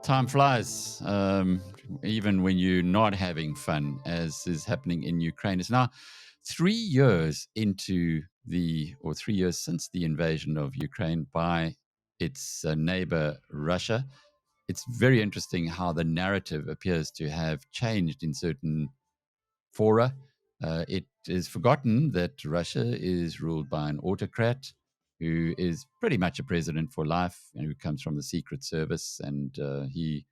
Time flies, even when you're not having fun, as is happening in Ukraine. It's now 3 years or 3 years since the invasion of Ukraine by its neighbor, Russia. It's very interesting how the narrative appears to have changed in certain fora. It is forgotten that Russia is ruled by an autocrat who is pretty much a president for life and who comes from the Secret Service. And he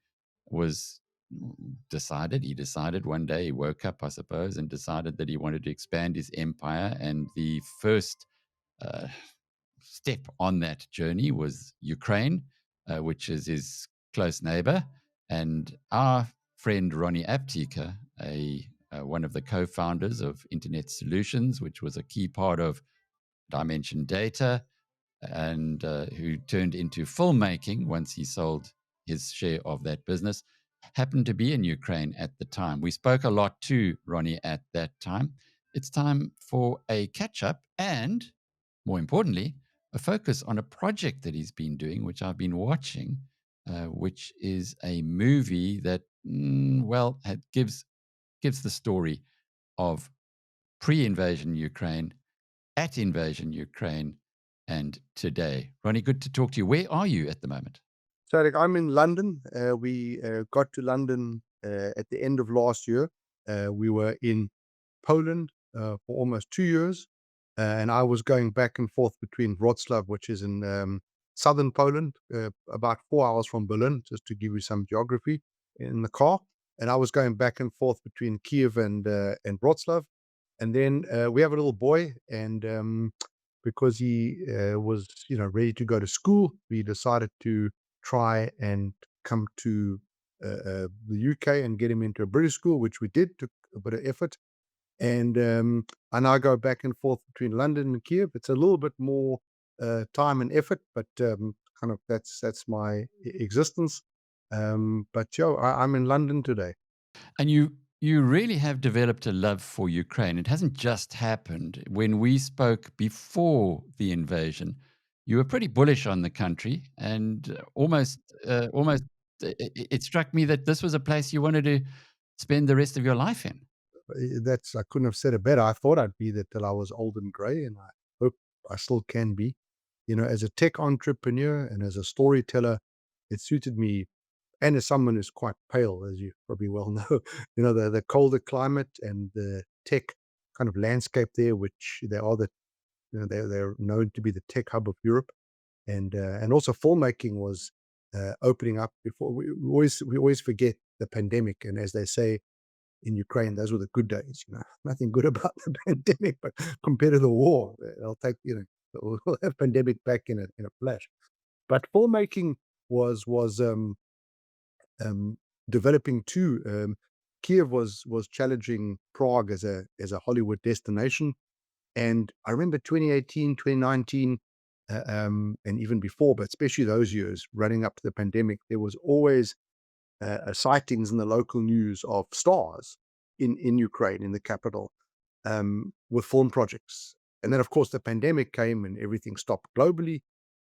was he decided one day, he woke up, I suppose, and decided that he wanted to expand his empire. And the first uh, step on that journey was Ukraine, which is his close neighbor. And our friend Ronnie Apteker, one of the co-founders of Internet Solutions, which was a key part of Dimension Data, and who turned into filmmaking once he sold his share of that business, happened to be in Ukraine at the time. We spoke a lot to Ronnie at that time. It's time for a catch up and, more importantly, a focus on a project that he's been doing, which I've been watching, which is a movie that, gives the story of pre-invasion Ukraine, at invasion Ukraine, and today. Ronnie, good to talk to you. Where are you at the moment? So like, I'm in London. We got to London at the end of last year. We were in Poland for almost 2 years, and I was going back and forth between Wrocław, which is in southern Poland, about 4 hours from Berlin, just to give you some geography in the car. And I was going back and forth between Kyiv and Wrocław. And then we have a little boy, and because he was ready to go to school, we decided to try and come to the UK and get him into a British school, which we did. Took a bit of effort, and I now go back and forth between London and Kiev. It's a little bit more time and effort, but kind of that's my existence. But I'm in London today. And you really have developed a love for Ukraine. It hasn't just happened. When we spoke before the invasion, you were pretty bullish on the country, and almost, it struck me that this was a place you wanted to spend the rest of your life in. That's I couldn't have said it better. I thought I'd be there till I was old and grey, and I hope I still can be. As a tech entrepreneur and as a storyteller, it suited me. And as someone who's quite pale, as you probably well know, the colder climate and the tech kind of landscape there, which they are they're known to be the tech hub of Europe, and also filmmaking was opening up before. We always forget the pandemic, and as they say in Ukraine, those were the good days. Nothing good about the pandemic, but compared to the war, they'll take we'll have pandemic back in a flash. But filmmaking was developing too. Kiev was challenging Prague as a Hollywood destination, and I remember 2018, 2019, and even before, but especially those years running up to the pandemic, there was always sightings in the local news of stars in Ukraine, in the capital, with film projects. And then, of course, the pandemic came and everything stopped globally.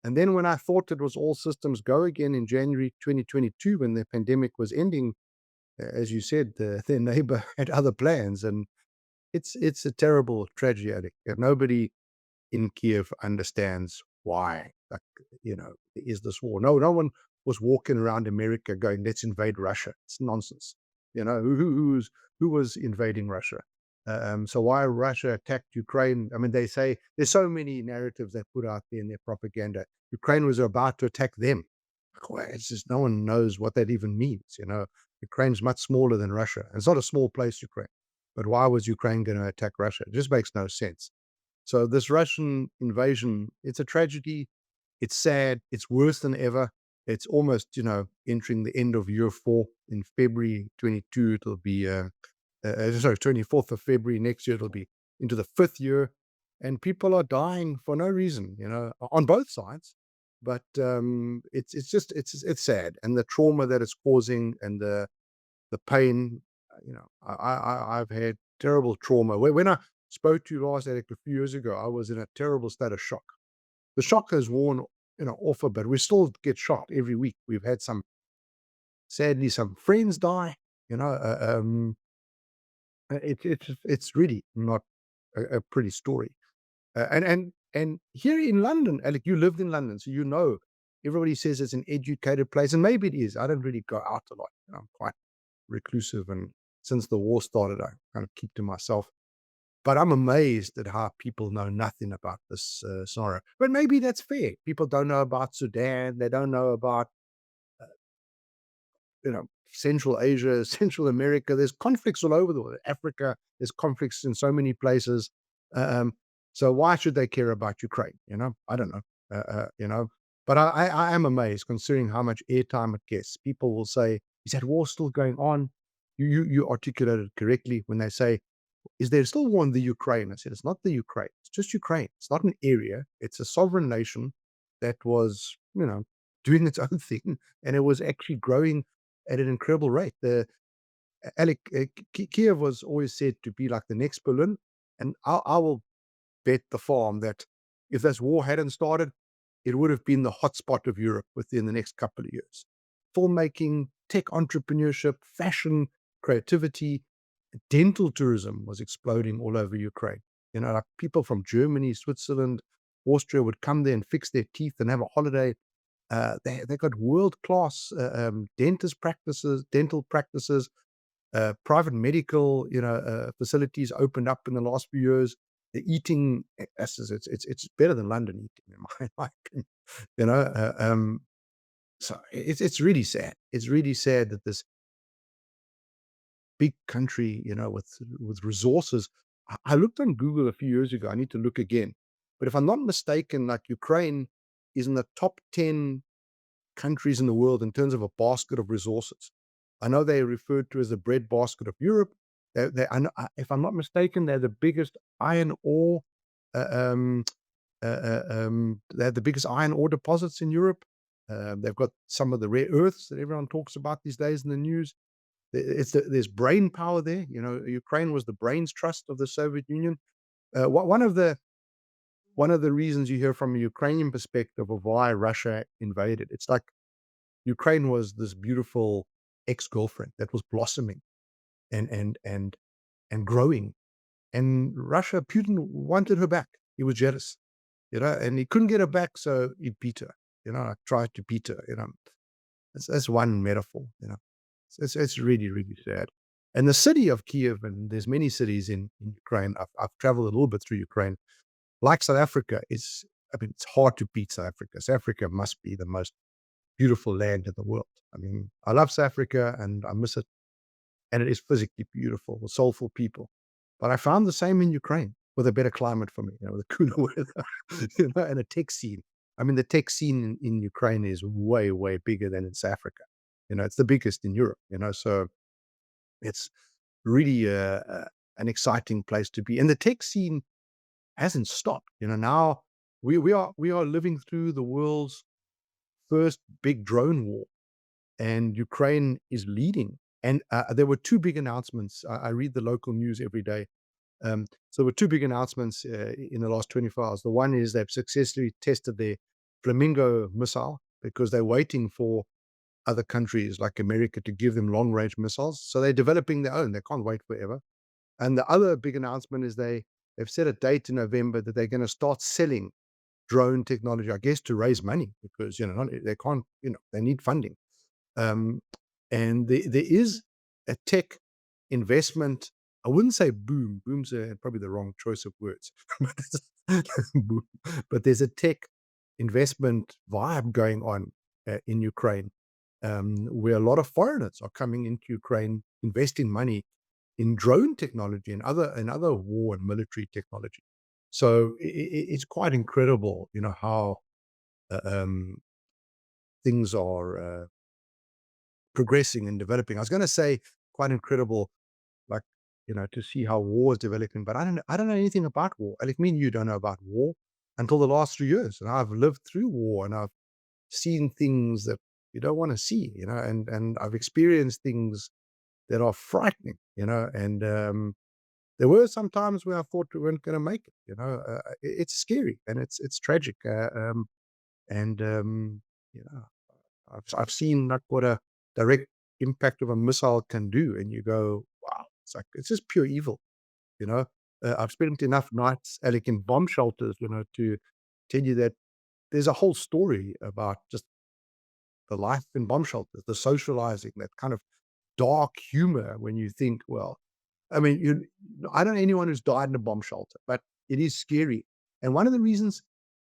And then when I thought it was all systems go again in January 2022, when the pandemic was ending, as you said, their neighbor had other plans. And it's a terrible tragedy, Alec. Nobody in Kiev understands why, like, there is this war. No one was walking around America going, let's invade Russia. It's nonsense. Who was invading Russia? So why Russia attacked Ukraine? I mean, they say there's so many narratives they put out there in their propaganda. Ukraine was about to attack them. Well, it's just no one knows what that even means. Ukraine's much smaller than Russia. It's not a small place, Ukraine. But why was Ukraine going to attack Russia? It just makes no sense. So this Russian invasion, it's a tragedy. It's sad. It's worse than ever. It's almost, entering the end of year 4 in February 22. It'll be, 24th of February next year. It'll be into the 5th year, and people are dying for no reason, on both sides. But it's sad, and the trauma that it's causing, and the pain. I've had terrible trauma. When I spoke to you last, Eric, a few years ago, I was in a terrible state of shock. The shock has worn, off a bit. We still get shocked every week. We've had some Sadly, some friends die. You know, it's really not a pretty story. And here in London, Alec, you lived in London, so you know. Everybody says it's an educated place, and maybe it is. I don't really go out a lot. You know, I'm quite reclusive, and since the war started, I kind of keep to myself. But I'm amazed at how people know nothing about this scenario. But maybe that's fair. People don't know about Sudan. They don't know about Central Asia, Central America. There's conflicts all over the world. Africa, there's conflicts in so many places. Um, so why should they care about Ukraine? I don't know. But I am amazed considering how much airtime it gets. People will say, "Is that war still going on?" You articulated it correctly when they say, "Is there still war in the Ukraine?" I said, "It's not the Ukraine. It's just Ukraine. It's not an area. It's a sovereign nation that was, doing its own thing, and it was actually growing at an incredible rate." Alec, Kiev was always said to be like the next Berlin, and I will bet the farm that if this war hadn't started, it would have been the hotspot of Europe within the next couple of years. Filmmaking, tech entrepreneurship, fashion, creativity, dental tourism was exploding all over Ukraine. Like people from Germany, Switzerland, Austria would come there and fix their teeth and have a holiday. They got world class dental practices, private medical, facilities opened up in the last few years. The eating, it's better than London eating, in my opinion. You know, so it's really sad. It's really sad that this big country, with resources. I looked on Google a few years ago. I need to look again, but if I'm not mistaken, like Ukraine is in the top 10 countries in the world in terms of a basket of resources. I know they're referred to as the breadbasket of Europe. If I'm not mistaken, they're the biggest iron ore. Uh, um, they're the biggest iron ore deposits in Europe. They've got some of the rare earths that everyone talks about these days in the news. There's brain power there. Ukraine was the brains trust of the Soviet Union. One of the reasons you hear from a Ukrainian perspective of why Russia invaded, it's like Ukraine was this beautiful ex-girlfriend that was blossoming and growing. And Russia, Putin wanted her back. He was jealous, and he couldn't get her back, so he beat her. Like tried to beat her. That's one metaphor. It's really, really sad. And the city of Kyiv, and there's many cities in Ukraine. I've traveled a little bit through Ukraine. Like South Africa, it's hard to beat South Africa. South Africa must be the most beautiful land in the world. I mean, I love South Africa and I miss it. And it is physically beautiful, with soulful people. But I found the same in Ukraine with a better climate for me, with a cooler weather, and a tech scene. I mean, the tech scene in Ukraine is way, way bigger than in South Africa. It's the biggest in Europe, so it's really an exciting place to be. And the tech scene hasn't stopped. Now we are living through the world's first big drone war, and Ukraine is leading. And there were two big announcements. I read the local news every day. So there were two big announcements in the last 24 hours. The one is they've successfully tested their Flamingo missile because they're waiting for other countries like America to give them long-range missiles. So they're developing their own. They can't wait forever. And the other big announcement is they've set a date in November that they're going to start selling drone technology, I guess, to raise money because they can't, they need funding. Um, and there is a tech investment. I wouldn't say boom. Boom's probably the wrong choice of words. Boom. But there's a tech investment vibe going on in Ukraine, where a lot of foreigners are coming into Ukraine, investing money in drone technology and other war and military technology. So it's quite incredible, how uh, um, things are progressing and developing. I was going to say quite incredible, like to see how war is developing, but I don't know anything about war. Like me and you don't know about war until the last 3 years, and I've lived through war and I've seen things that you don't want to see, and I've experienced things that are frightening, and there were some times where I thought we weren't going to make it. It's scary and it's tragic, and you know, I've seen like what a direct impact of a missile can do, and you go, wow, it's just pure evil, you know. I've spent enough nights, Alec, in bomb shelters, to tell you that there's a whole story about just the life in bomb shelters, the socializing, that kind of dark humor when you think, well, I mean, I don't know anyone who's died in a bomb shelter, but it is scary. And one of the reasons,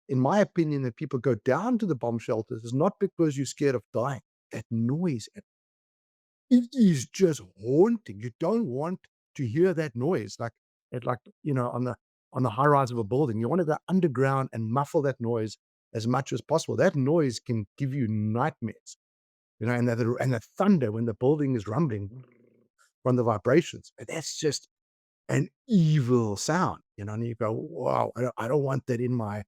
in my opinion, that people go down to the bomb shelters is not because you're scared of dying. That noise, it is just haunting. You don't want to hear that noise, on the high rise of a building. You want to go underground and muffle that noise as much as possible. That noise can give you nightmares, and the thunder when the building is rumbling from the vibrations. And that's just an evil sound, and you go, wow, I don't want that in my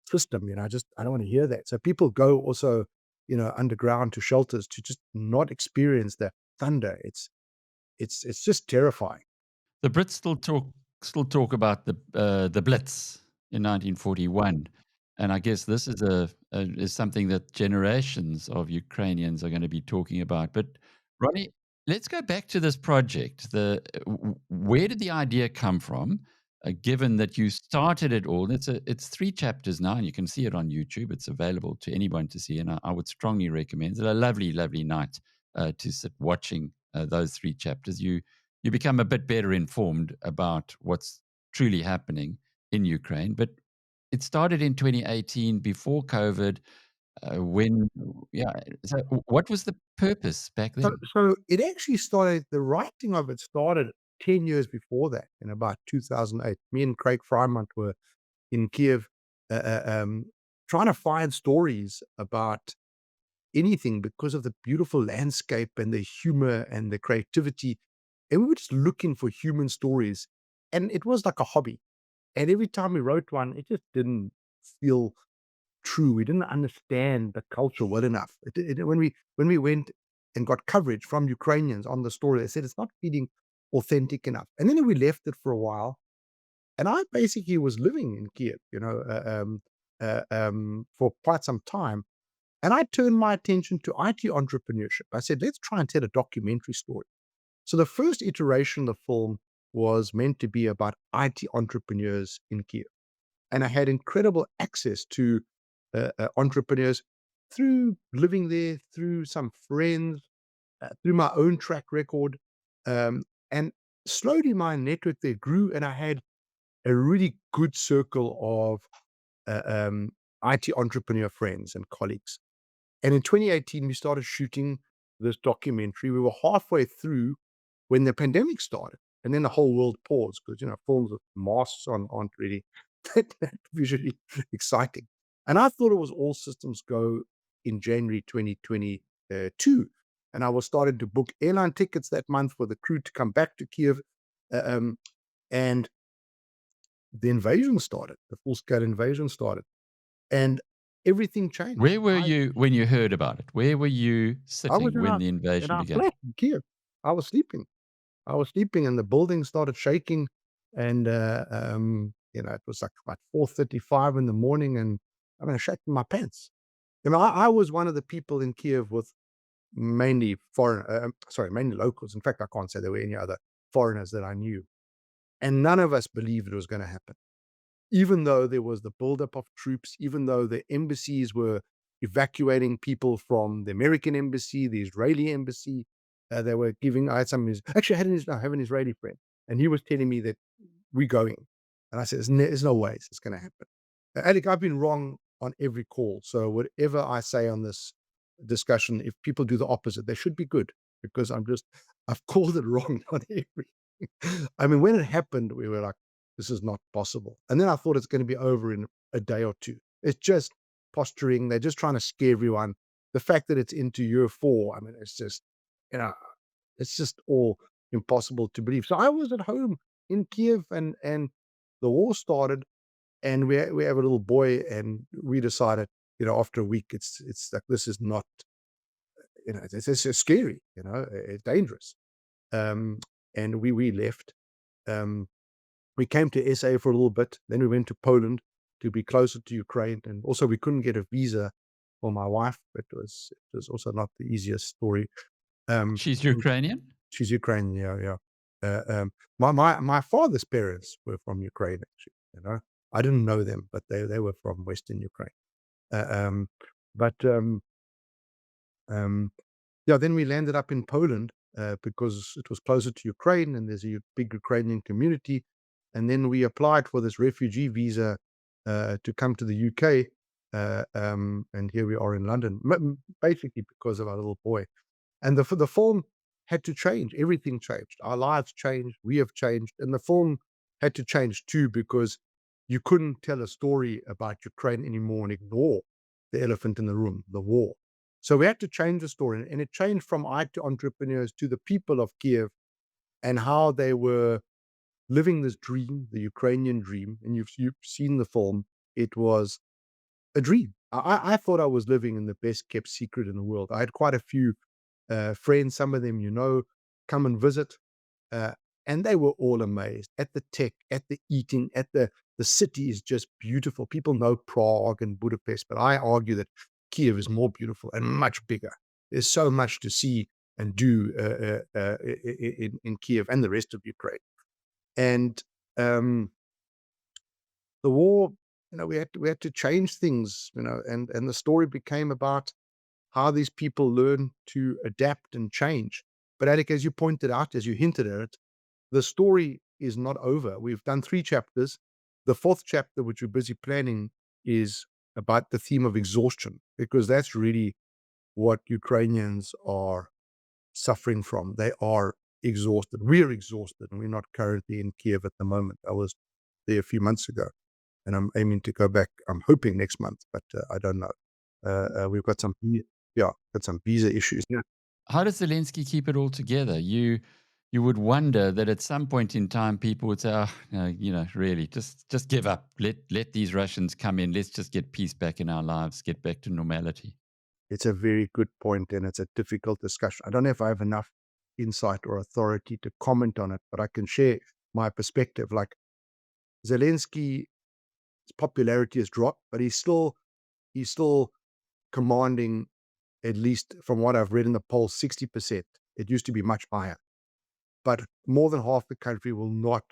system. I don't want to hear that. So people go also, underground to shelters to just not experience the thunder. It's just terrifying. The Brits still talk about the Blitz in 1941, and I guess this is something that generations of Ukrainians are going to be talking about. But Ronnie, let's go back to this project. Where did the idea come from? Given that you started it all, it's 3 chapters now, and you can see it on YouTube. It's available to anyone to see, and I would strongly recommend. It's a lovely, lovely night to sit watching those 3 chapters. You become a bit better informed about what's truly happening in Ukraine. But it started in 2018 before COVID. When, yeah. So, what was the purpose back So, then? so it actually started. The writing of it started 10 years before that, in about 2008. Me and Craig Frymont were in Kyiv, uh, uh, um, trying to find stories about anything because of the beautiful landscape and the humor and the creativity. And we were just looking for human stories. And it was like a hobby. And every time we wrote one, it just didn't feel true. We didn't understand the culture well enough. When we went and got coverage from Ukrainians on the story, they said it's not feeling authentic enough. And then we left it for a while. And I basically was living in Kiev, for quite some time. And I turned my attention to IT entrepreneurship. I said, let's try and tell a documentary story. So the first iteration of the film was meant to be about IT entrepreneurs in Kiev. And I had incredible access to entrepreneurs through living there, through some friends, through my own track record. And slowly my network there grew, and I had a really good circle of IT entrepreneur friends and colleagues. And in 2018, we started shooting this documentary. We were halfway through when the pandemic started, and then the whole world paused because films with masks on aren't really that visually exciting. And I thought it was all systems go in January 2022, and I was starting to book airline tickets that month for the crew to come back to Kiev, and the invasion started. The full scale invasion started, and everything changed. Where were you when you heard about it? Where were you I was sitting in when our the in invasion our began? flat in Kiev. I was sleeping. I was sleeping, and the building started shaking. And it was like about 4:35 in the morning, and I'm shaking my pants. I was one of the people in Kiev with mainly mainly locals. In fact, I can't say there were any other foreigners that I knew, and none of us believed it was going to happen. Even though there was the buildup of troops, even though the embassies were evacuating people from the American embassy, the Israeli embassy, they were giving. Actually, I have an Israeli friend, and he was telling me that we're going, and I said, "There's no way it's going to happen." Alec, I've been wrong on every call. So whatever I say on this discussion, if people do the opposite, they should be good, because I've called it wrong on every. I mean, when it happened, we were like, this is not possible. And then I thought it's going to be over in a day or two. It's just posturing. They're just trying to scare everyone. The fact that it's into year 4, I mean, you know, it's just all impossible to believe. So I was at home in Kiev, and the war started, and we have a little boy, and we decided, after a week, it's like, this is not, it's scary, it's dangerous. Um, and we left. Um, we came to SA for a little bit. Then we went to Poland to be closer to Ukraine, and also we couldn't get a visa for my wife. It was also not the easiest story. She's Ukrainian? She's Ukrainian, yeah, yeah. My father's parents were from Ukraine, actually, you know? I didn't know them, but they were from Western Ukraine. Uh, um, but, um, yeah, then we landed up in Poland, because it was closer to Ukraine, and there's a big Ukrainian community, and then we applied for this refugee visa, to come to the UK, and here we are in London, basically because of our little boy. And the film had to change. Everything changed. Our lives changed. We have changed, and the film had to change too, because you couldn't tell a story about Ukraine anymore and ignore the elephant in the room, the war. So we had to change the story, and it changed from IT entrepreneurs to the people of Kyiv and how they were living this dream, the Ukrainian dream. And you've seen the film. It was a dream. I thought I was living in the best kept secret in the world. I had quite a few friends, some of them come and visit, uh, and they were all amazed at the tech, at the eating, at the city is just beautiful. People know Prague and Budapest, but I argue that Kiev is more beautiful and much bigger. There's so much to see and do in Kiev and the rest of Ukraine. And the war, we had to change things, and the story became about how these people learn to adapt and change. But Alec, as you pointed out, as you hinted at it, the story is not over. We've done 3 chapters. The 4th chapter, which we're busy planning, is about the theme of exhaustion, because that's really what Ukrainians are suffering from. They are exhausted. We're exhausted, and we're not currently in Kiev at the moment. I was there a few months ago, and I'm aiming to go back. I'm hoping next month, but I don't know. We've got some visa issues. Yeah, How does Zelensky keep it all together? You would wonder that at some point in time, people would say, "Oh, no, really, just give up. Let these Russians come in. Let's just get peace back in our lives, get back to normality." it's a very good point, and it's a difficult discussion. I don't know if I have enough insight or authority to comment on it, but I can share my perspective. Like, Zelensky's popularity has dropped, but he's still commanding, at least from what I've read in the polls, 60%. It used to be much higher. But more than half the country will not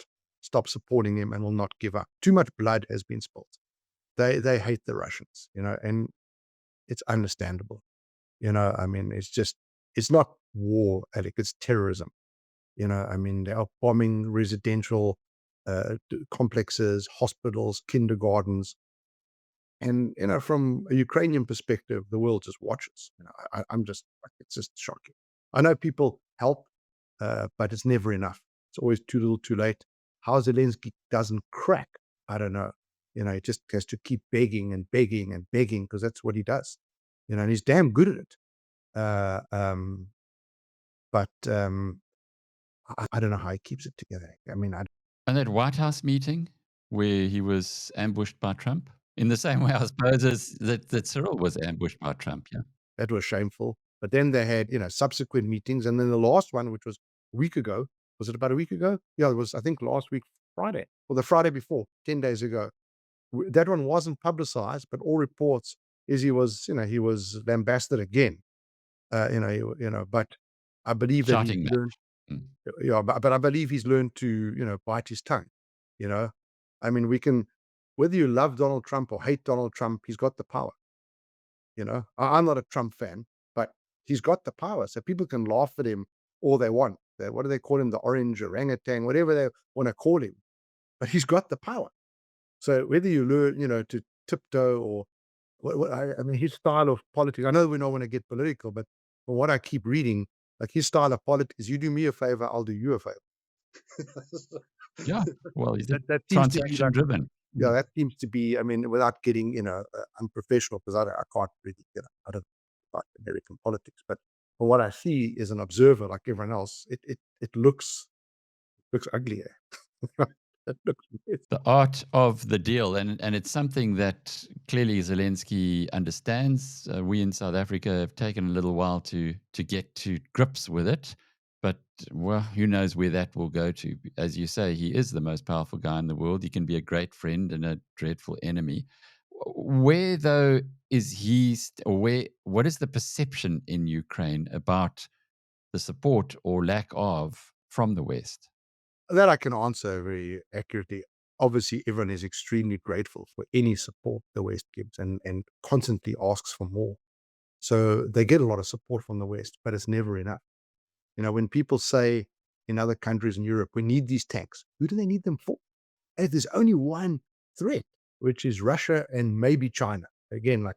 stop supporting him and will not give up. Too much blood has been spilled. They hate the Russians, and it's understandable. I mean, it's not war, Alec, it's terrorism. I mean, they are bombing residential complexes, hospitals, kindergartens. And, from a Ukrainian perspective, the world just watches. I'm just, like, it's just shocking. I know people help, but it's never enough. It's always too little, too late. How Zelensky doesn't crack, I don't know. He just has to keep begging and begging and begging, because that's what he does. And he's damn good at it. Uh, um, but I don't know how he keeps it together. I mean, And that White House meeting where he was ambushed by Trump, in the same way, I suppose, as that Cyril was ambushed by Trump. Yeah, that was shameful. But then they had, subsequent meetings. And then the last one, which was a week ago, was it about a week ago? Yeah, it was, I think, last week, Friday, or the Friday before, 10 days ago. That one wasn't publicized, but all reports is he was lambasted again. But I believe that he's shouting match. learned, Mm. yeah, but I believe he's learned to, bite his tongue. You know, I mean, whether you love Donald Trump or hate Donald Trump, he's got the power. I'm not a Trump fan, but he's got the power, so people can laugh at him all they want. What do they call him? The orange orangutan, whatever they want to call him, but he's got the power. So whether you learn, to tiptoe or I mean, his style of politics. I know we don't want to get political, but from what I keep reading, like, his style of politics, you do me a favor, I'll do you a favor. Yeah, well, he's a That seems to be transaction like, driven. yeah, that seems to be. I mean, without getting unprofessional, because I can't really I don't like American politics, but from what I see as an observer, like everyone else, it looks ugly. It looks The art of the deal, and it's something that clearly Zelensky understands. We in South Africa have taken a little while to get to grips with it, but well, who knows where that will go to? As you say, he is the most powerful guy in the world. He can be a great friend and a dreadful enemy. Where though is he, or where? What is the perception in Ukraine about the support or lack of from the West? That I can answer very accurately. Obviously, everyone is extremely grateful for any support the West gives and constantly asks for more. So they get a lot of support from the West, but it's never enough. When people say in other countries in Europe, we need these tanks, who do they need them for? And there's only one threat, which is Russia and maybe China. Again, like,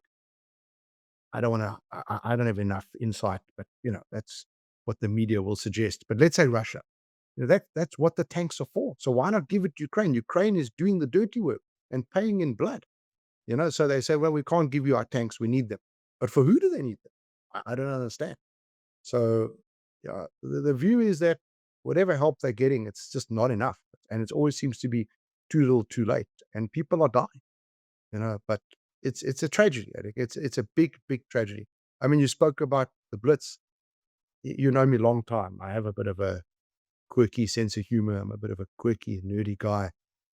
I don't want to, I don't have enough insight, but that's what the media will suggest. But let's say Russia. That's what the tanks are for. So why not give it to Ukraine? Ukraine is doing the dirty work and paying in blood. So they say, well, we can't give you our tanks. We need them. But for who do they need them? I don't understand. So yeah, the view is that whatever help they're getting, it's just not enough. And it always seems to be too little too late. And people are dying, but it's a tragedy. I think it's a big, big tragedy. I mean, you spoke about the Blitz. You know me a long time. I have a bit of a quirky sense of humor. I'm a bit of a quirky, nerdy guy.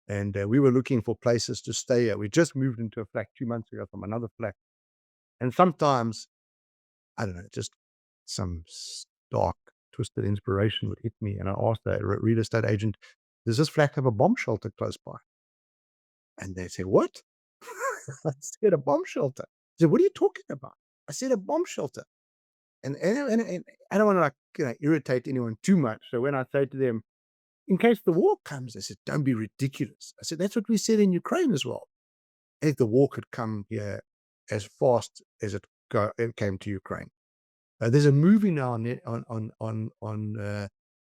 And we were looking for places to stay at. We just moved into a flat 2 months ago from another flat. And sometimes, I don't know, just some dark, twisted inspiration would hit me. And I asked the real estate agent, does this flat have a bomb shelter close by? And they say, what? I said, a bomb shelter. They said, what are you talking about? I said, a bomb shelter. And I don't want to irritate anyone too much. So when I say to them, in case the war comes, they said, don't be ridiculous. I said, that's what we said in Ukraine as well. If the war could come here as fast as it came to Ukraine. There's a movie now on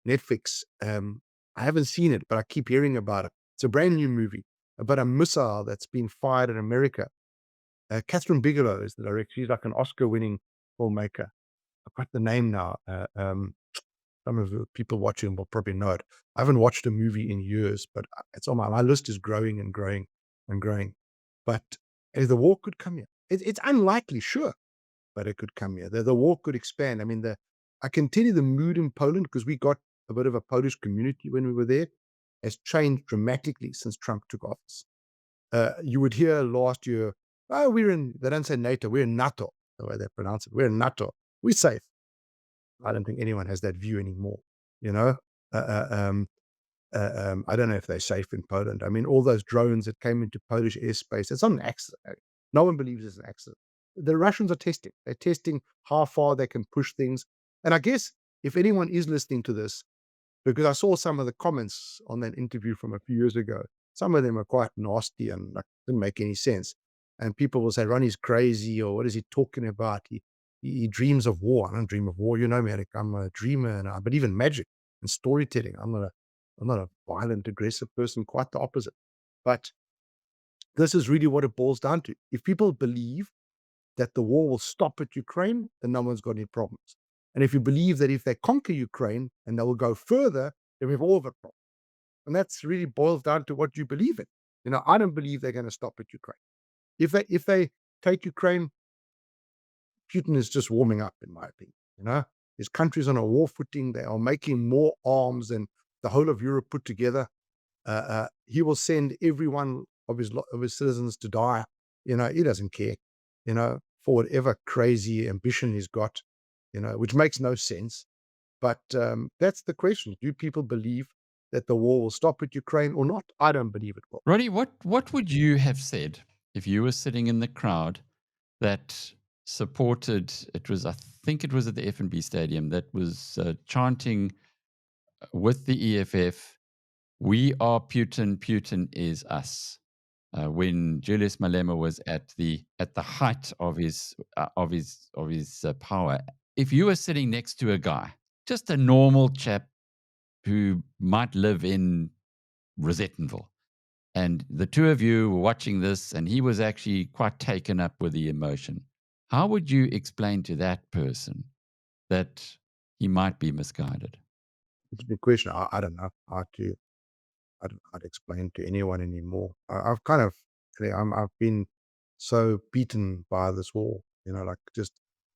Netflix. I haven't seen it, but I keep hearing about it. It's a brand new movie about a missile that's been fired in America. Catherine Bigelow is the director. She's like an Oscar-winning filmmaker. I've got the name now. Some of the people watching will probably know it. I haven't watched a movie in years, but it's on my list is growing and growing and growing. But if the war could come here, it's unlikely, sure, but it could come here. The war could expand. I mean, I can tell you the mood in Poland, because we got a bit of a Polish community when we were there, has changed dramatically since Trump took office. You would hear last year, oh, they don't say NATO, we're in NATO, the way they pronounce it. We're in NATO. We're safe. I don't think anyone has that view anymore, you know? I don't know if they're safe in Poland. I mean, all those drones that came into Polish airspace, it's not an accident. No one believes it's an accident. The Russians are testing. They're testing how far they can push things. And I guess if anyone is listening to this, because I saw some of the comments on that interview from a few years ago, some of them are quite nasty and didn't make any sense. And people will say, Ronnie's crazy, or what is he talking about? He dreams of war. I don't dream of war. You know me, Alec. I'm a dreamer, and I believe in magic and storytelling. I'm not a violent, aggressive person, quite the opposite. But this is really what it boils down to. If people believe that the war will stop at Ukraine, then no one's got any problems. And if you believe that if they conquer Ukraine and they will go further, then we have all of a problem. And that's really boils down to what you believe in. I don't believe they're going to stop at Ukraine. If they take Ukraine, Putin is just warming up, in my opinion. His country's on a war footing. They are making more arms than the whole of Europe put together. He will send every one of his citizens to die. He doesn't care, for whatever crazy ambition he's got, which makes no sense. But that's the question. Do people believe that the war will stop at Ukraine or not? I don't believe it will. Roddy, what would you have said if you were sitting in the crowd that supported, I think it was at the F&B Stadium, that was chanting with the EFF, "We are Putin, Putin is us." When Julius Malema was at the height of his power, if you were sitting next to a guy, just a normal chap who might live in Rosettenville, and the two of you were watching this, and he was actually quite taken up with the emotion, how would you explain to that person that he might be misguided? It's a big question. I don't know how to. I don't know how to explain to anyone anymore. I've been so beaten by this war. Like just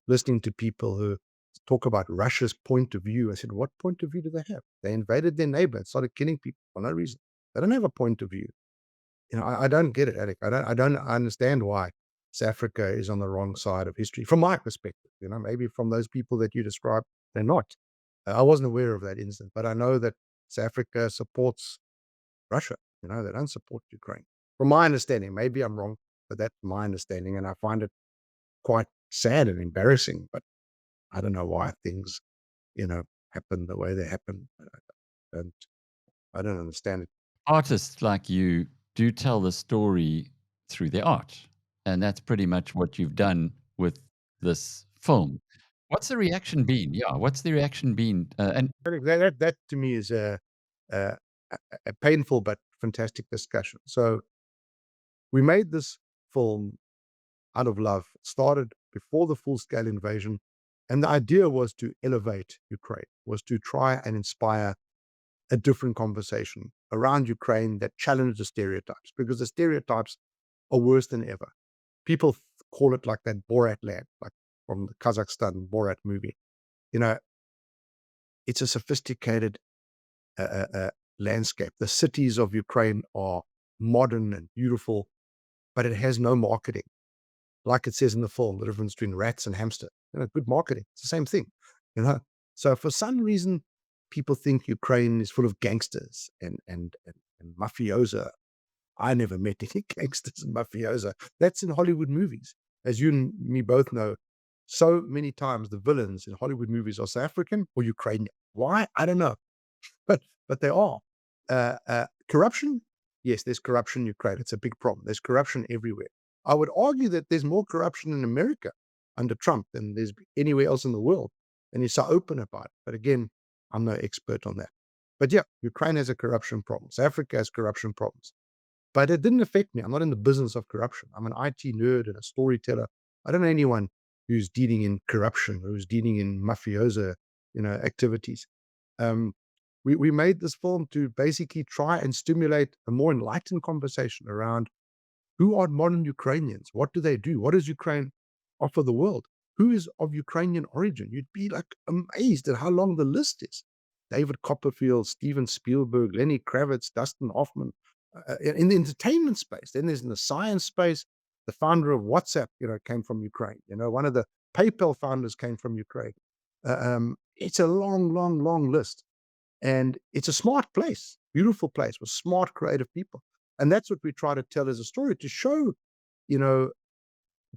listening to people who talk about Russia's point of view. I said, what point of view do they have? They invaded their neighbor and started killing people for no reason. They don't have a point of view. I don't get it, Alec. I don't understand why South Africa is on the wrong side of history from my perspective. Maybe from those people that you described, they're not. I wasn't aware of that incident, but I know that South Africa supports Russia. They don't support Ukraine. From my understanding, maybe I'm wrong, but that's my understanding, and I find it quite sad and embarrassing. But I don't know why things, you know, happen the way they happen. And I don't understand it. Artists like you do tell the story through their art, and that's pretty much what you've done with this film. What's the reaction been? Yeah, what's the reaction been? And That to me is a, a painful but fantastic discussion. So we made this film out of love. It started before the full scale invasion. And the idea was to elevate Ukraine, was to try and inspire a different conversation around Ukraine that challenged the stereotypes, because the stereotypes are worse than ever. People call it like that Borat land, like from the Kazakhstan Borat movie. You know, it's a sophisticated landscape. The cities of Ukraine are modern and beautiful, but it has no marketing. Like it says in the film, the difference between rats and hamster. Good marketing. It's the same thing. You know. So for some reason, people think Ukraine is full of gangsters and mafiosa. I never met any gangsters and mafiosa. That's in Hollywood movies. As you and me both know, so many times the villains in Hollywood movies are South African or Ukrainian. Why? I don't know. But they are. Corruption? Yes, there's corruption in Ukraine. It's a big problem. There's corruption everywhere. I would argue that there's more corruption in America under Trump than there's anywhere else in the world. And he's so open about it. But again, I'm no expert on that. But yeah, Ukraine has a corruption problem. South Africa has corruption problems. But it didn't affect me. I'm not in the business of corruption. I'm an IT nerd and a storyteller. I don't know anyone who's dealing in corruption or who's dealing in mafiosa, activities. Um, we made this film to basically try and stimulate a more enlightened conversation around who are modern Ukrainians? What do they do? What does Ukraine offer the world? Who is of Ukrainian origin? You'd be like amazed at how long the list is. David Copperfield, Steven Spielberg, Lenny Kravitz, Dustin Hoffman, in the entertainment space. Then there's in the science space. The founder of WhatsApp, came from Ukraine. One of the PayPal founders came from Ukraine. It's a long, long, long list. And it's a smart place, beautiful place with smart, creative people. And that's what we try to tell as a story, to show, you know,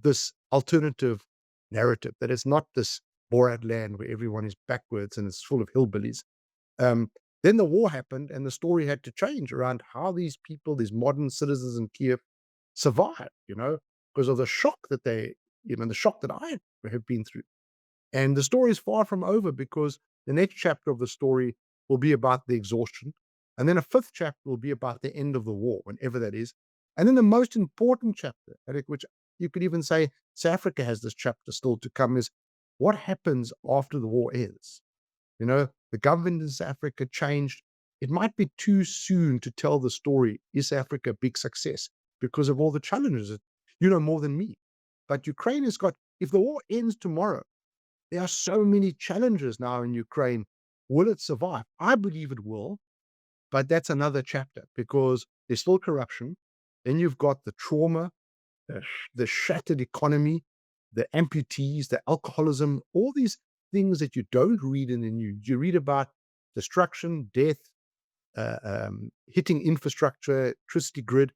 this alternative narrative, that it's not this Borat land where everyone is backwards and it's full of hillbillies. Um, then the war happened and the story had to change around how these people, these modern citizens in Kyiv, survived, because of the shock that the shock that I have been through. And the story is far from over, because the next chapter of the story will be about the exhaustion. And then a fifth chapter will be about the end of the war, whenever that is. And then the most important chapter, Eric, which you could even say South Africa has this chapter still to come, is what happens after the war ends. The government in South Africa changed. It might be too soon to tell the story. Is Africa a big success because of all the challenges? You know more than me. But Ukraine has got, if the war ends tomorrow, there are so many challenges now in Ukraine. Will it survive? I believe it will, but that's another chapter, because there's still corruption. Then you've got the trauma, the shattered economy, the amputees, the alcoholism, all these things that you don't read in the news. You read about destruction, death, hitting infrastructure, electricity grid,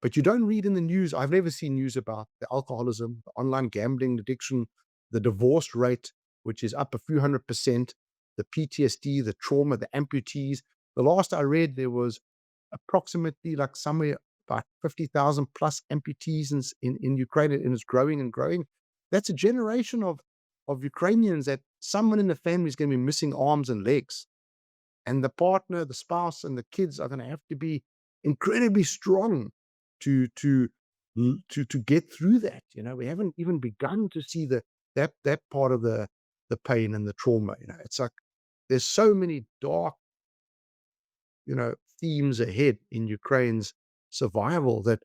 but you don't read in the news. I've never seen news about the alcoholism, the online gambling addiction, the divorce rate, which is up a few 100%, the PTSD, the trauma, the amputees. The last I read, there was approximately like somewhere about 50,000 plus amputees in Ukraine, and it's growing and growing. That's a generation of Ukrainians that someone in the family is going to be missing arms and legs. And the partner, the spouse, and the kids are going to have to be incredibly strong to get through that. We haven't even begun to see that part of the pain and the trauma. It's like there's so many dark, themes ahead in Ukraine's survival that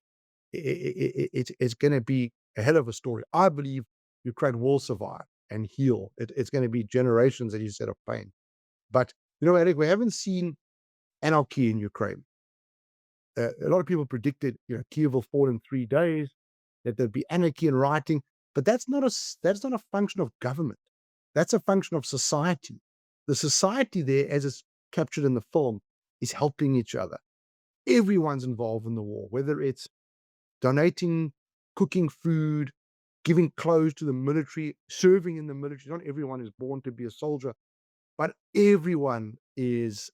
it's going to be a hell of a story. I believe Ukraine will survive and heal. It's going to be generations, as you said, of pain. But Eric, we haven't seen anarchy in Ukraine. A lot of people predicted, Kyiv will fall in 3 days, that there'd be anarchy and rioting, but that's not a function of government. That's a function of society. the society there, as it's captured in the film, is helping each other. Everyone's involved in the war, whether it's donating, cooking food, giving clothes to the military, serving in the military. Not everyone is born to be a soldier, but everyone is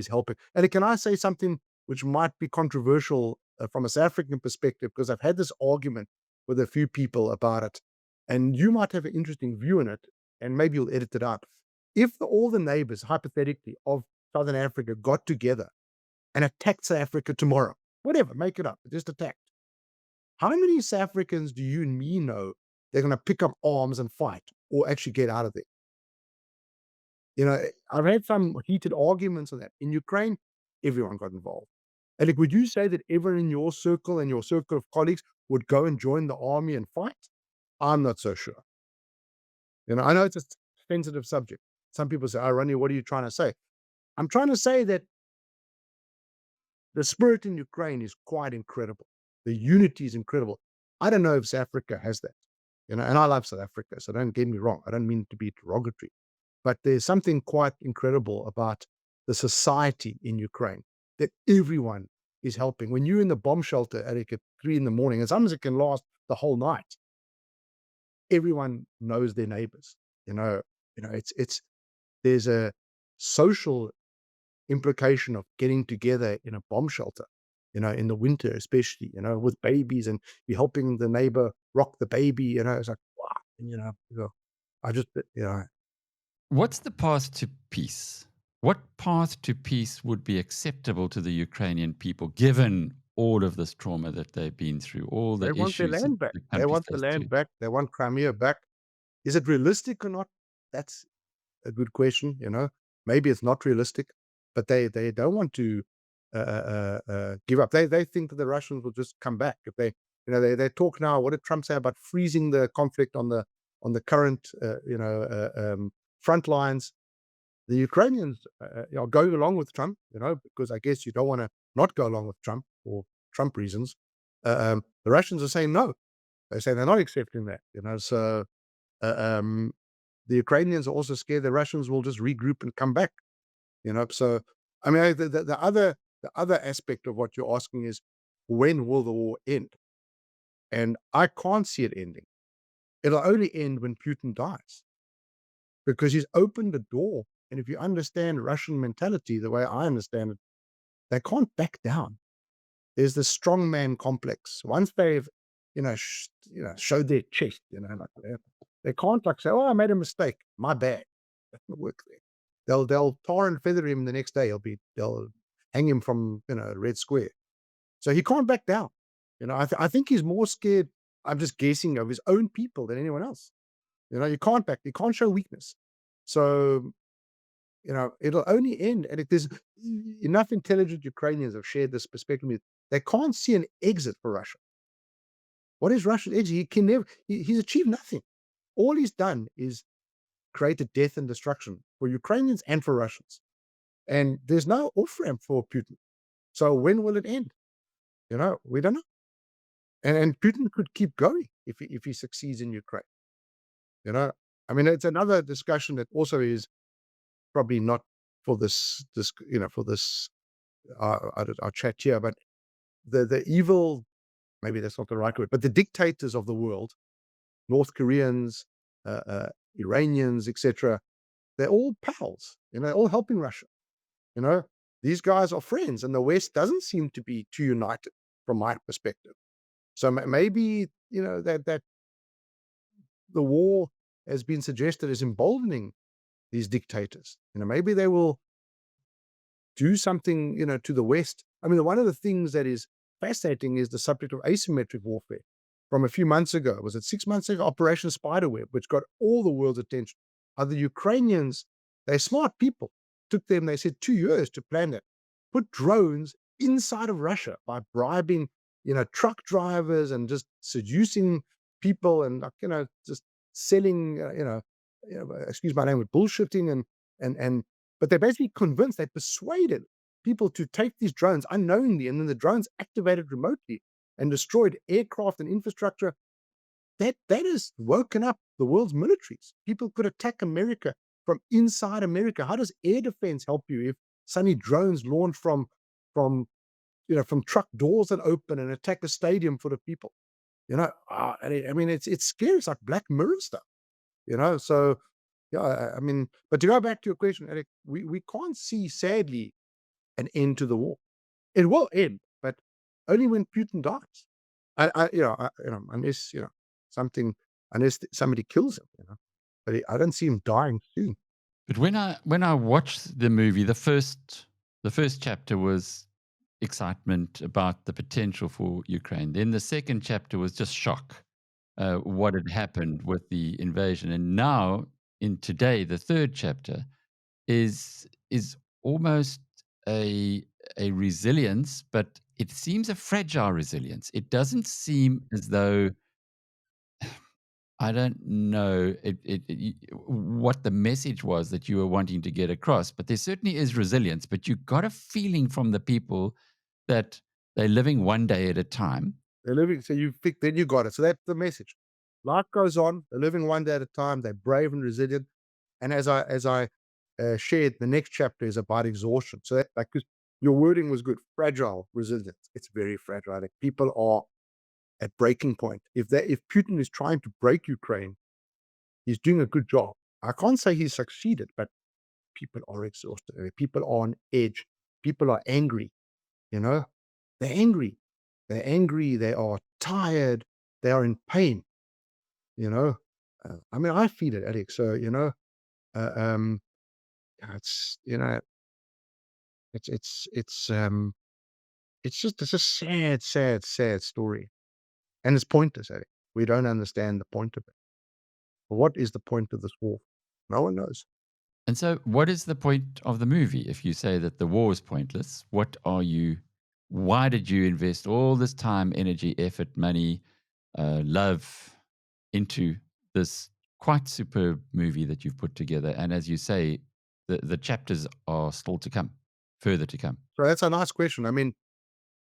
helping. And can I say something which might be controversial from a South African perspective? Because I've had this argument with a few people about it, and you might have an interesting view on it, and maybe you'll edit it out. If all the neighbors, hypothetically, of Southern Africa got together and attacked South Africa tomorrow, whatever, make it up, just attacked. How many South Africans do you and me know they're going to pick up arms and fight or actually get out of there? You know, I've had some heated arguments on that. In Ukraine, everyone got involved. And like, would you say that everyone in your circle and your circle of colleagues would go and join the army and fight? I'm not so sure. You know, I know it's a sensitive subject. Some people say, "Oh, Ronnie, what are you trying to say?" I'm trying to say that the spirit in Ukraine is quite incredible. The unity is incredible. I don't know if South Africa has that. You know, and I love South Africa, so don't get me wrong. I don't mean to be derogatory. But there's something quite incredible about the society in Ukraine, that everyone is helping. When you're in the bomb shelter at 3 in the morning, and sometimes it can last the whole night, everyone knows their neighbors. It's there's a social implication of getting together in a bomb shelter, in the winter especially, with babies, and you're helping the neighbor rock the baby, it's like, wow, I just, What's the path to peace? What path to peace would be acceptable to the Ukrainian people, given all of this trauma that they've been through, all they the want their issues that land back. the They country want the goes land through? back. They want Crimea back. Is it realistic or not? That's a good question. Maybe it's not realistic, but they don't want to give up. They think that the Russians will just come back if they talk now. What did Trump say about freezing the conflict on the current front lines? The Ukrainians are going along with Trump, because I guess you don't want to not go along with Trump for Trump reasons. The Russians are saying no. They say they're not accepting that. So the Ukrainians are also scared the Russians will just regroup and come back. So I mean, the other aspect of what you're asking is, when will the war end? And I can't see it ending. It'll only end when Putin dies, because he's opened the door. And if you understand Russian mentality the way I understand it, they can't back down. There's the strongman complex. Once they've, showed their chest, like that, they can't say, "Oh, I made a mistake. My bad." That doesn't work there. They'll tar and feather him the next day. They'll hang him from Red Square. So he can't back down. I think he's more scared, I'm just guessing, of his own people than anyone else. You can't show weakness. So it'll only end, and if there's enough intelligent Ukrainians have shared this perspective with, they can't see an exit for Russia. What is Russia's exit? He can never. He's achieved nothing. All he's done is created death and destruction for Ukrainians and for Russians. And there's no off-ramp for Putin. So when will it end? We don't know. And Putin could keep going if he succeeds in Ukraine. I mean, it's another discussion that also is probably not for this for this our chat here, but the evil, maybe that's not the right word, but the dictators of the world, North Koreans, Iranians, etc., they're all pals. They're all helping Russia. These guys are friends, and the West doesn't seem to be too united from my perspective. So maybe that the war has been suggested as emboldening these dictators. Maybe they will do something to the West. I mean, one of the things that is fascinating is the subject of asymmetric warfare. From a few months ago, was it 6 months ago, Operation Spiderweb, which got all the world's attention. The Ukrainians, they're smart people. Took them, they said, 2 years to plan that. Put drones inside of Russia by bribing, truck drivers and just seducing people, and just selling, excuse my language, bullshitting and but they basically convinced, they persuaded people to take these drones unknowingly, and then the drones activated remotely and destroyed aircraft and infrastructure. That has woken up the world's militaries. People could attack America from inside America? How does air defense help you if suddenly drones launch from from truck doors that open and attack a stadium for the people? I mean, it's scary. It's like Black Mirror stuff. So yeah, I mean, but to go back to your question, Eric, we can't see, sadly, an end to the war. It will end, but only when Putin dies. Unless something, unless somebody kills him. But I don't see him dying soon. But when I watched the movie, the first chapter was excitement about the potential for Ukraine. Then the second chapter was just shock, what had happened with the invasion, and now in today, the third chapter is almost a a resilience, but it seems a fragile resilience. It doesn't seem as though I don't know what the message was that you were wanting to get across, but there certainly is resilience. But you got a feeling from the people that they're living one day at a time. They're living, so you think, then you got it. So that's the message. Life goes on. They're living one day at a time. They're brave and resilient. And as I shared, the next chapter is about exhaustion. So that, like, 'cause your wording was good. Fragile resilience. It's very fragile. Like, people are at breaking point. If Putin is trying to break Ukraine, he's doing a good job. I can't say he's succeeded, but people are exhausted. People are on edge. People are angry. You know, they're angry. They're angry. They are tired. They are in pain. You know, I mean, I feel it, Alex. So uh, um, it's it's it's it's um it's a sad, sad, sad story, and it's pointless, Alex. We don't understand the point of it. What is the point of this war? No one knows. And so, what is the point of the movie? If you say that the war is pointless, why did you invest all this time, energy, effort, money, love into this quite superb movie that you've put together? And as you say, the chapters are still to come, further to come. So that's a nice question. I mean,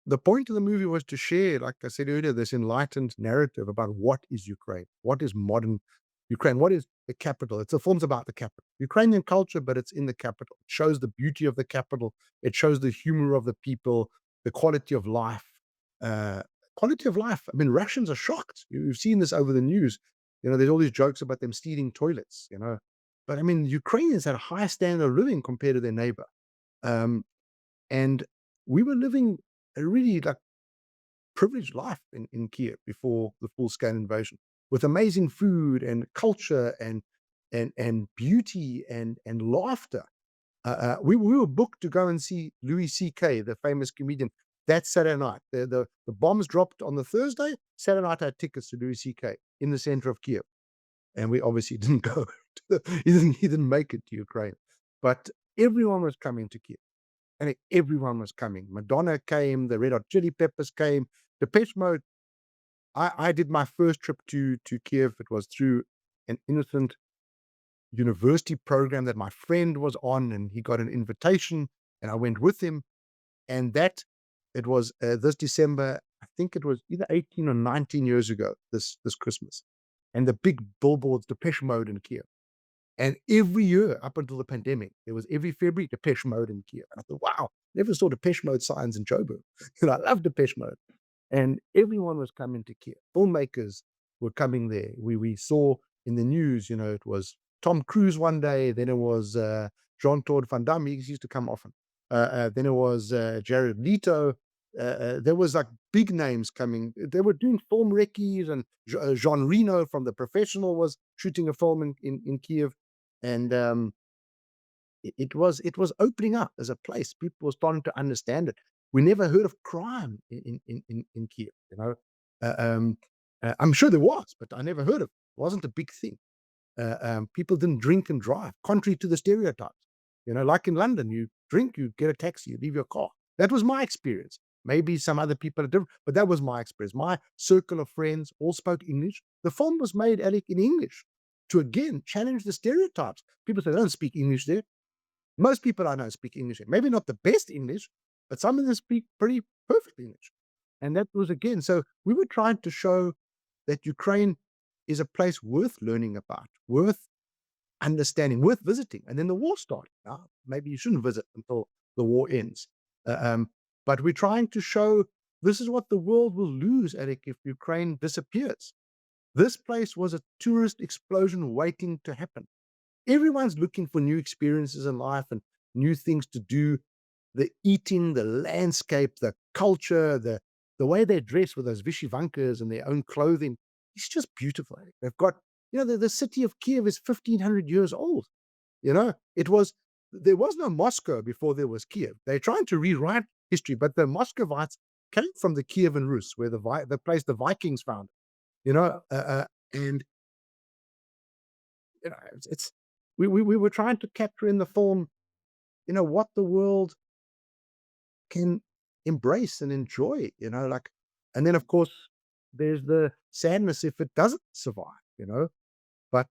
the point of the movie was to share, like I said earlier, this enlightened narrative about what is Ukraine, what is modern Ukraine, what is the capital. It's a film's about the capital, Ukrainian culture, but it's in the capital. It shows the beauty of the capital. It shows the humor of the people, the quality of life. Uh, Quality of life. I mean, Russians are shocked. You've seen this over the news. There's all these jokes about them stealing toilets. But I mean, Ukrainians had a high standard of living compared to their neighbor. Um, and we were living a really, like, privileged life in Kiev before the full scale invasion, with amazing food and culture and beauty and laughter. We were booked to go and see Louis C.K., the famous comedian, that Saturday night. The bombs dropped on the Thursday. Saturday night, I had tickets to Louis C.K. in the center of Kiev, and we obviously didn't go. He didn't make it to Ukraine, but everyone was coming to Kiev. And everyone was coming. Madonna came, the Red Hot Chili Peppers came, Depeche Mode. I did my first trip to Kiev. It was through an innocent university program that my friend was on, and he got an invitation, and I went with him. And it was this December. I think it was either 18 or 19 years ago, this Christmas. And the big billboards, Depeche Mode in Kiev. And every year up until the pandemic, there was every February Depeche Mode in Kiev. And I thought, wow, never saw Depeche Mode signs in Joburg. I love Depeche Mode. And everyone was coming to Kiev. Filmmakers were coming there. We saw in the news, it was Tom Cruise one day, then it was Jean-Claude Van Damme. He used to come often. Then it was Jared Leto. There was, like, big names coming. They were doing film recce's, and Jean Reno from The Professional was shooting a film in Kiev. And it was opening up as a place. People were starting to understand it. We never heard of crime in Kiev. I'm sure there was, but I never heard of it. It wasn't a big thing. People didn't drink and drive, contrary to the stereotypes. Like in London, you drink, you get a taxi, you leave your car. That was my experience. Maybe some other people are different, but that was my experience. My circle of friends all spoke English. The film was made, Alec, in English to, again, challenge the stereotypes. People say they don't speak English there. Most people I know speak English there. Maybe not the best English, but some of them speak pretty perfect English. And that was, again, so we were trying to show that Ukraine is a place worth learning about, worth understanding, worth visiting. And then the war started. Now, maybe you shouldn't visit until the war ends. Uh, um, but we're trying to show this is what the world will lose, Alec, if Ukraine disappears. This place was a tourist explosion waiting to happen. Everyone's looking for new experiences in life and new things to do. The eating, the landscape, the culture, the way they dress with those vishivankas and their own clothing. It's just beautiful. They've got, the city of Kyiv is 1,500 years old. There was no Moscow before there was Kyiv. They're trying to rewrite history, but the Muscovites came from the Kievan Rus, where the place the Vikings found. And it's we were trying to capture in the film, what the world can embrace and enjoy, and then of course there's the sadness if it doesn't survive. But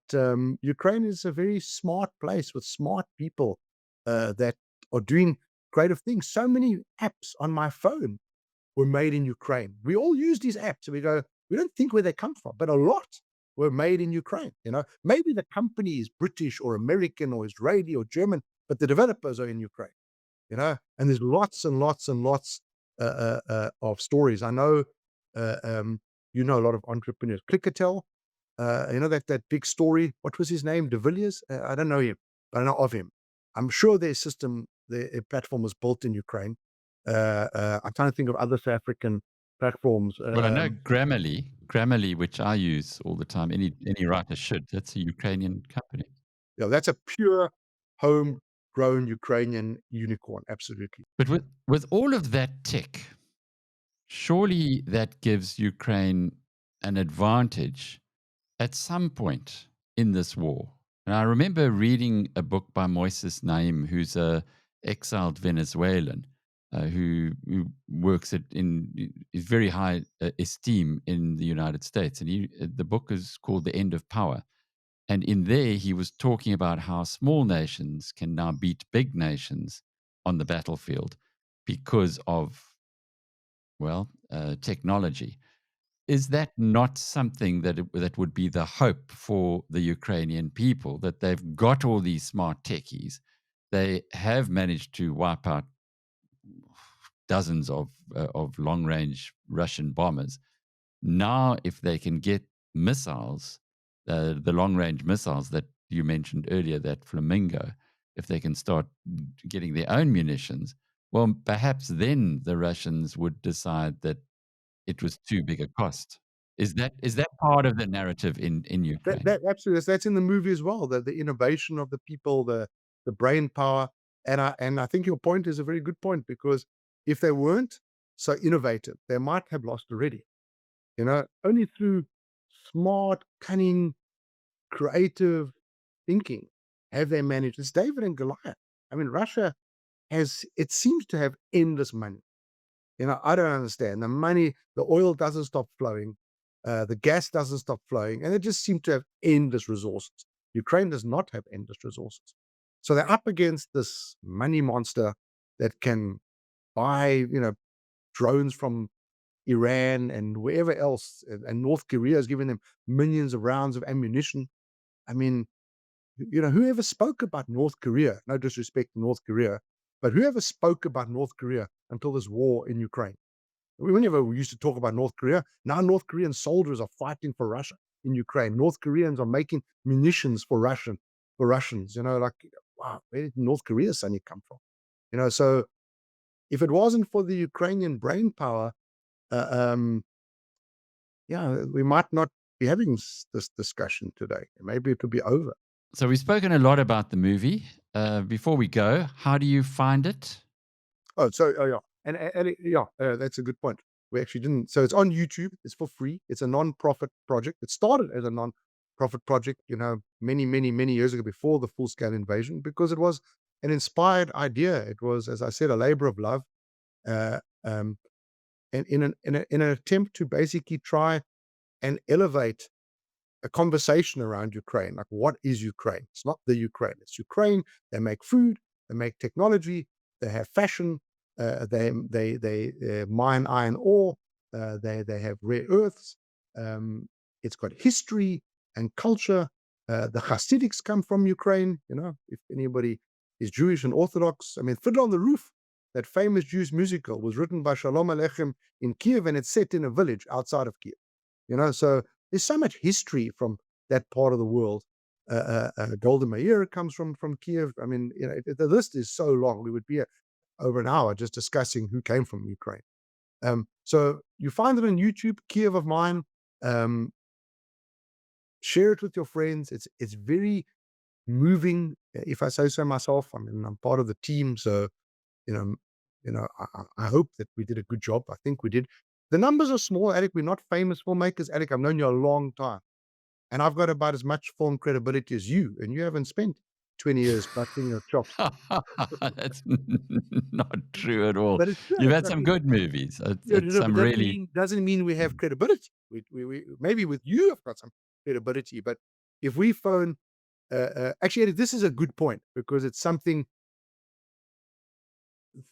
Ukraine is a very smart place with smart people that are doing creative things. So many apps on my phone were made in Ukraine. We all use these apps and we don't think where they come from, but a lot were made in Ukraine. Maybe the company is British or American or Israeli or German, but the developers are in Ukraine. And there's lots and lots and lots of stories. I know, a lot of entrepreneurs. Clickatel, that big story. What was his name? De Villiers? I don't know him, but I know of him. I'm sure their system, their platform was built in Ukraine. I'm trying to think of other South African platforms. Well, I know Grammarly, which I use all the time. Any writer should. That's a Ukrainian company. That's a pure homegrown Ukrainian unicorn. Absolutely. But with all of that tech, surely that gives Ukraine an advantage at some point in this war. And I remember reading a book by Moises Naim, who's a exiled Venezuelan who works in very high esteem in the United States. And the book is called The End of Power. And in there, he was talking about how small nations can now beat big nations on the battlefield because of, technology. Is that not something that would be the hope for the Ukrainian people, that they've got all these smart techies? They have managed to wipe out dozens of long-range Russian bombers. Now, if they can get missiles, the long-range missiles that you mentioned earlier, that Flamingo, if they can start getting their own munitions, well, perhaps then the Russians would decide that it was too big a cost. Is that part of the narrative in Ukraine? That absolutely, that's in the movie as well. The innovation of the people, the brain power, and I think your point is a very good point, because if they weren't so innovative, they might have lost already. Only through smart, cunning, creative thinking have they managed. It's David and Goliath. I mean, Russia it seems to have endless money. I don't understand. The money, the oil doesn't stop flowing. The gas doesn't stop flowing. And they just seem to have endless resources. Ukraine does not have endless resources. So they're up against this money monster that can buy, drones from Iran and wherever else. And North Korea is giving them millions of rounds of ammunition. I mean, whoever spoke about North Korea, no disrespect to North Korea, but whoever spoke about North Korea until this war in Ukraine? Whenever we used to talk about North Korea, now North Korean soldiers are fighting for Russia in Ukraine. North Koreans are making munitions for Russians. Wow, where did North Korea suddenly come from? So if it wasn't for the Ukrainian brain power, we might not be having this discussion today. Maybe it would be over. So we've spoken a lot about the movie. Before we go, how do you find it? Yeah, that's a good point. We actually didn't. So it's on YouTube. It's for free. It's a non-profit project. It started as a non-profit project, many, many, many years ago, before the full-scale invasion, because it was an inspired idea. It was, as I said, a labor of love, uh, and in an attempt to basically try and elevate a conversation around Ukraine. Like, what is Ukraine? It's not the Ukraine. It's Ukraine. They make food. They make technology. They have fashion. They mine iron ore. They have rare earths. It's got history and culture. The Hasidics come from Ukraine. If anybody is Jewish and Orthodox, I mean, Fiddler on the Roof, that famous Jewish musical, was written by Shalom Aleichem in Kyiv, and it's set in a village outside of Kyiv. So there's so much history from that part of the world. Golda Meir comes from Kyiv. I mean, the list is so long. We would be over an hour just discussing who came from Ukraine. So you find it on YouTube, Kyiv of Mine. Share it with your friends. It's very moving, if I say so myself. I mean, I'm part of the team, so I hope that we did a good job. I think we did. The numbers are small, Alec. We're not famous filmmakers, Alec. I've known you a long time, and I've got about as much film credibility as you, and you haven't spent 20 years busting your chops. That's not true at all. But it's true. You've had I some mean, good movies. It's but some really. doesn't mean we have credibility. We maybe with you have got some credibility, but if we phone, actually, Alec, this is a good point, because it's something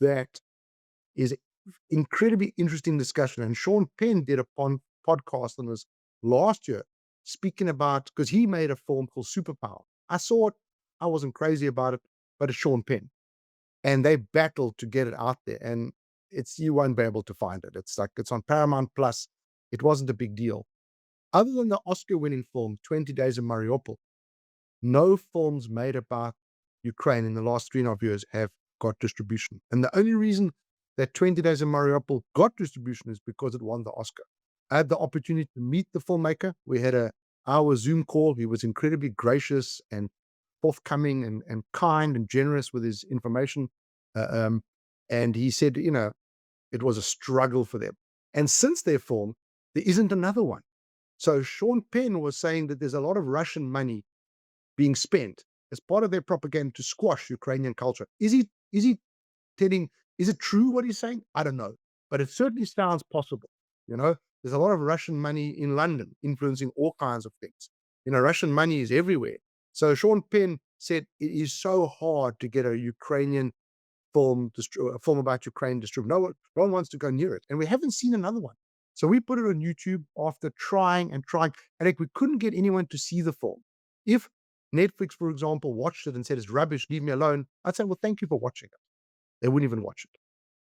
that is incredibly interesting discussion. And Sean Penn did a podcast on this last year, speaking about, because he made a film called Superpower. I saw it. I wasn't crazy about it, but it's Sean Penn, and they battled to get it out there. And you won't be able to find it. It's on Paramount Plus. It wasn't a big deal. Other than the Oscar-winning film 20 Days in Mariupol, no films made about Ukraine in the last 3.5 years have got distribution. And the only reason that 20 Days in Mariupol got distribution is because it won the Oscar. I had the opportunity to meet the filmmaker. We had our Zoom call. He was incredibly gracious and forthcoming and kind and generous with his information. And he said, it was a struggle for them. And since their film, there isn't another one. So Sean Penn was saying that there's a lot of Russian money being spent as part of their propaganda to squash Ukrainian culture. Is he telling, is it true what he's saying? I don't know. But it certainly sounds possible. There's a lot of Russian money in London influencing all kinds of things. Russian money is everywhere. So Sean Penn said it is so hard to get a Ukrainian film, a film about Ukraine distributed. No one wants to go near it. And we haven't seen another one. So we put it on YouTube after trying and trying. And we couldn't get anyone to see the film. If Netflix, for example, watched it and said, it's rubbish, leave me alone, I'd say, well, thank you for watching it. They wouldn't even watch it.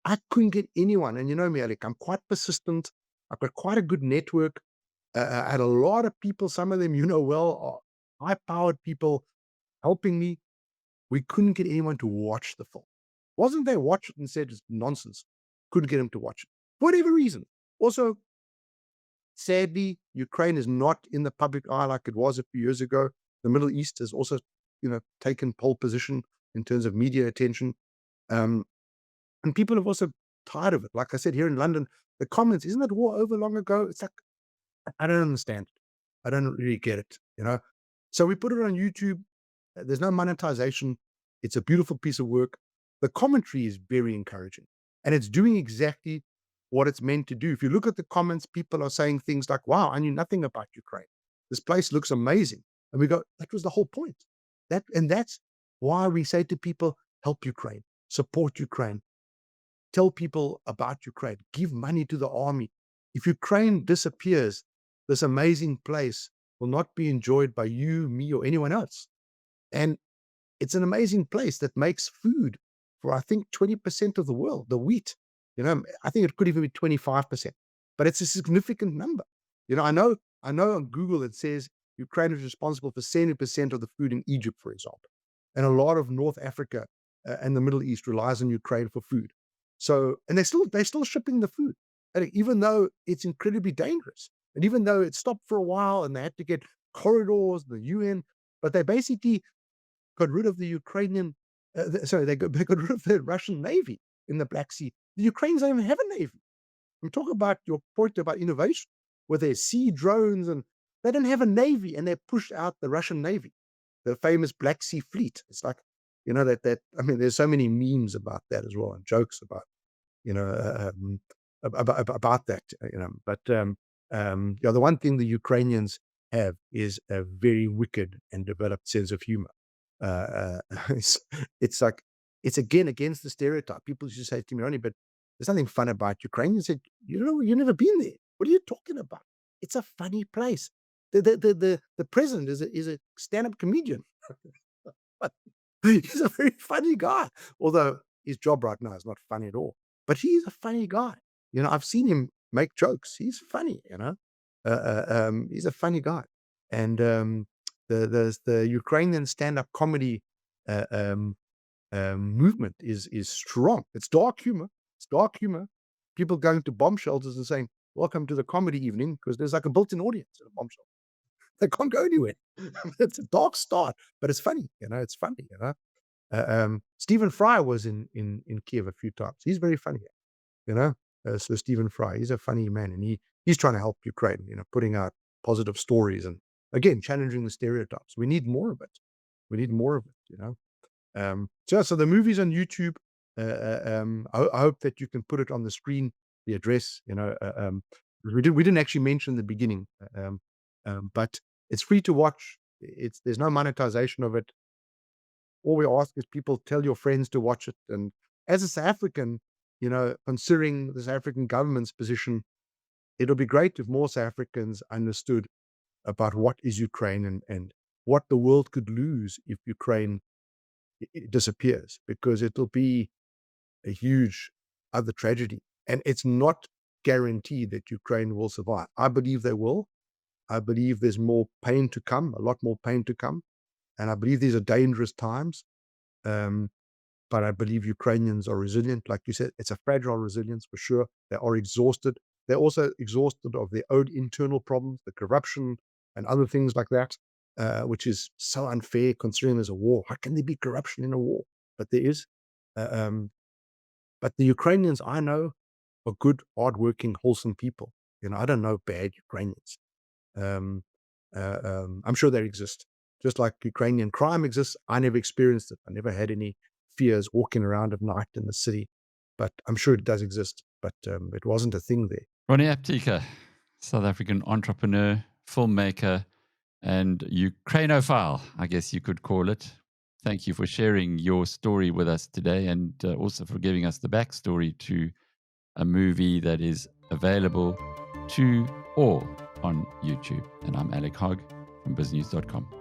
I couldn't get anyone. And you know me, Alec, I'm quite persistent. I've got quite a good network. I had a lot of people, some of them well, are high-powered people helping me. We couldn't get anyone to watch the film. Wasn't they watch it and said it's nonsense? Couldn't get them to watch it. For whatever reason. Also, sadly, Ukraine is not in the public eye like it was a few years ago. The Middle East has also, taken pole position in terms of media attention. And people have also tired of it. Like I said, here in London, the comments, isn't that war over long ago? It's like, I don't understand it. I don't really get it, So we put it on YouTube. There's no monetization. It's a beautiful piece of work. The commentary is very encouraging. And it's doing exactly what it's meant to do. If you look at the comments, people are saying things like, wow, I knew nothing about Ukraine. This place looks amazing. And we go, that was the whole point. That's why we say to people, help Ukraine, support Ukraine, tell people about Ukraine, give money to the army. If Ukraine disappears, this amazing place will not be enjoyed by you, me, or anyone else. And it's an amazing place that makes food for, I think, 20% of the world, the wheat. I think it could even be 25%, but it's a significant number. I know on Google it says Ukraine is responsible for 70% of the food in Egypt, for example. And a lot of North Africa and the Middle East relies on Ukraine for food. So, and they're still shipping the food, even though it's incredibly dangerous. And even though it stopped for a while and they had to get corridors, the UN, but they basically got rid of the Ukrainian, they got rid of the Russian Navy in the Black Sea. The Ukrainians don't even have a Navy. I'm talking about your point about innovation, with their sea drones, and they don't have a Navy, and they pushed out the Russian Navy, the famous Black Sea Fleet. It's like, there's so many memes about that as well, and jokes about, about that, But the one thing the Ukrainians have is a very wicked and developed sense of humor. It's like, it's again against the stereotype. People used to say to me, Ronnie, but there's nothing fun about Ukraine. I said, you've never been there. What are you talking about? It's a funny place. The president is a stand-up comedian. But he's a very funny guy. Although his job right now is not funny at all. But he's a funny guy. I've seen him make jokes. He's funny, he's a funny guy. And the Ukrainian stand-up comedy uh, um, movement is strong. It's dark humor. It's dark humor. People going to bomb shelters and saying, "Welcome to the comedy evening," because there's like a built-in audience at a bomb shelter. They can't go anywhere. It's a dark start, but it's funny. It's funny. Stephen Fry was in Kyiv a few times. He's very funny. So Stephen Fry, he's a funny man, and he's trying to help Ukraine. Putting out positive stories and again challenging the stereotypes. We need more of it. We need more of it. So the movie's on YouTube. I hope that you can put it on the screen, the address. We didn't actually mention in the beginning, but it's free to watch. There's no monetization of it. All we ask is people tell your friends to watch it. And as a South African, considering the South African government's position, it'll be great if more South Africans understood about what is Ukraine and what the world could lose if Ukraine disappears, because it'll be a huge other tragedy. And it's not guaranteed that Ukraine will survive. I believe they will. I believe there's more pain to come, a lot more pain to come. And I believe these are dangerous times. But I believe Ukrainians are resilient. Like you said, it's a fragile resilience for sure. They are exhausted. They're also exhausted of their own internal problems, the corruption and other things like that, which is so unfair considering there's a war. How can there be corruption in a war? But there is. But the Ukrainians I know are good, hardworking, wholesome people. I don't know bad Ukrainians. I'm sure they exist. Just like Ukrainian crime exists, I never experienced it. I never had any fears walking around at night in the city, but I'm sure it does exist. But it wasn't a thing there. Ronnie Apteker, South African entrepreneur, filmmaker, and Ukrainophile, I guess you could call it. Thank you for sharing your story with us today, and also for giving us the backstory to a movie that is available to all on YouTube. And I'm Alec Hogg from biznews.com.